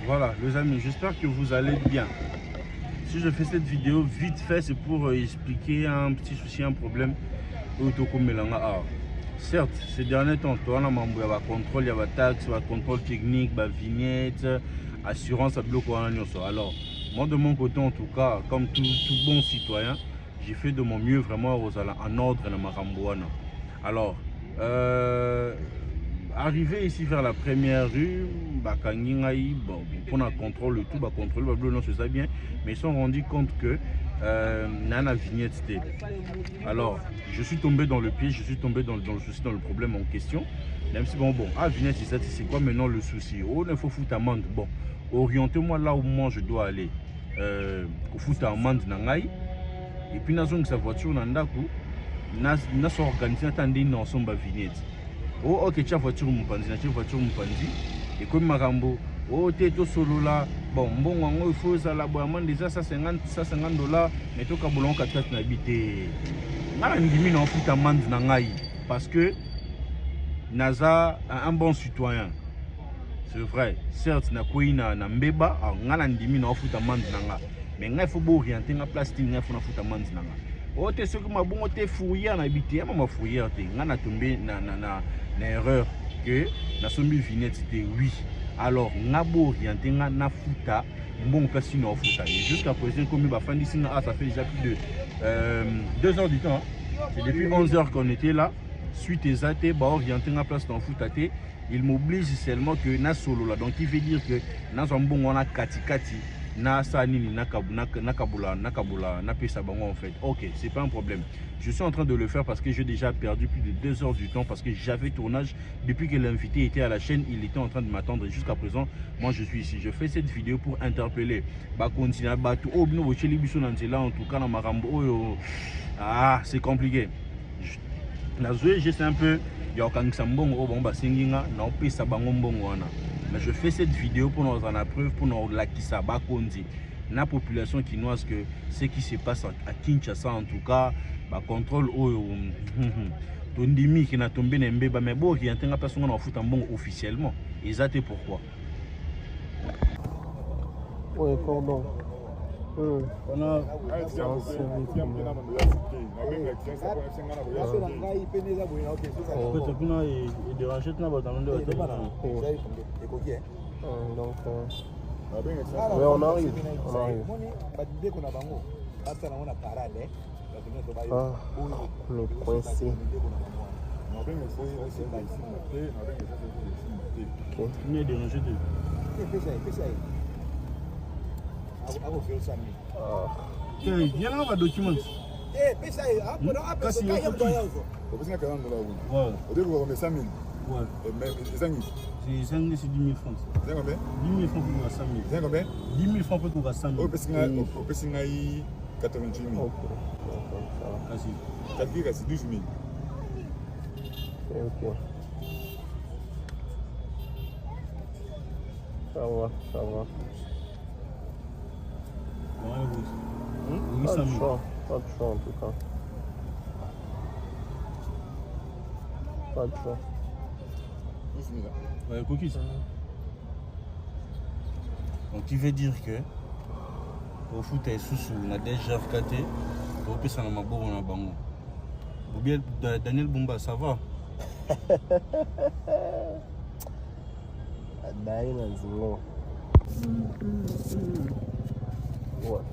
Voilà, les amis, j'espère que vous allez bien. Si je fais cette vidéo vite fait, c'est pour expliquer un petit souci, un problème. Certes, ces derniers temps, il y a un contrôle, il y a un taxe, il y a un contrôle technique, il y a une vignette, assurance, alors, moi de mon côté, en tout cas, comme tout bon citoyen, j'ai fait de mon mieux vraiment en ordre dans ma rambouana. Alors, arrivé ici vers la première rue, bon, pour un contrôle tout, contrôle, non, c'est ça bien, mais ils se sont rendus compte que Nana vignette c'était. Alors, je suis tombé dans le piège, je suis tombé dans le souci, dans le problème en question. Même si bon, vignette c'est quoi maintenant le souci? Oh, il faut foutre amende. Bon, orientez-moi là où moi je dois aller. Au foutre amende nangai. Et puis dans sa voiture nandaku, na s'organiser attendre une ensemble vignette. Oh, ok, tu as voiture mpanzi, tu as voiture mpanzi. Et comme Marambo, oh, tu es tout solo là. Bon, il faut ça là, bon, déjà $150, mais tu as boulon 4 n'habité. Je en fout amende parce que Naza un bon citoyen. C'est vrai, certes, na na mbeba, ngana ndimi na fout amende mais il faut orienter la place, il faut fout amende nanga. Oh, tu sais que ma bon te fouiller en habité, ma fouiller te ngana tombé na erreur que na sombi vignette c'était oui. Alors ngabo orienter na fouta bon place na fouta. Jusqu'à présent comme ba fandi singa ça fait déjà plus de 2 heures du temps. C'est depuis 11 heures qu'on était là. Suite aux athées, bah orienter la place dans foot athée, il m'oblige seulement que na solo là. Donc il veut dire que na un bon on a kati na sanini na kabula na pesa bango en fait. Ok, c'est pas un problème. Je suis en train de le faire parce que j'ai déjà perdu plus de 2 heures du temps parce que j'avais tournage depuis que l'invité était à la chaîne, il était en train de m'attendre jusqu'à présent. Moi je suis ici. Je fais cette vidéo pour interpeller bah continuer bah tout oh bino bocheli biso là en tout cas na marambo oh c'est compliqué. C'est un peu mais je fais cette vidéo pour nous en preuve pour nous la la population quinoise que ce qui se passe à Kinshasa en tout cas contrôle Tondimi qui n'a tombé n'embeba mais bon qui entend la personne en fout en bon officiellement et ça c'est pourquoi. Oui, cordon. On a on arrive. Ah, le coincé. Ok. Viens là, ma document. C'est 10 000 francs. 10 000 francs pour 5 000. 10 000 francs pour 5 000. 88 000. Ok. C'est 12 000. Ok. Ça va. Pas de choix en tout cas. Pas de choix. Ouais, coquille ça. Donc il veut dire que au foot est sous on a déjà fcaté au pesa na maboko na bango. Ou bien Daniel Bumba ça va? Daniel Nzimo. Ouais.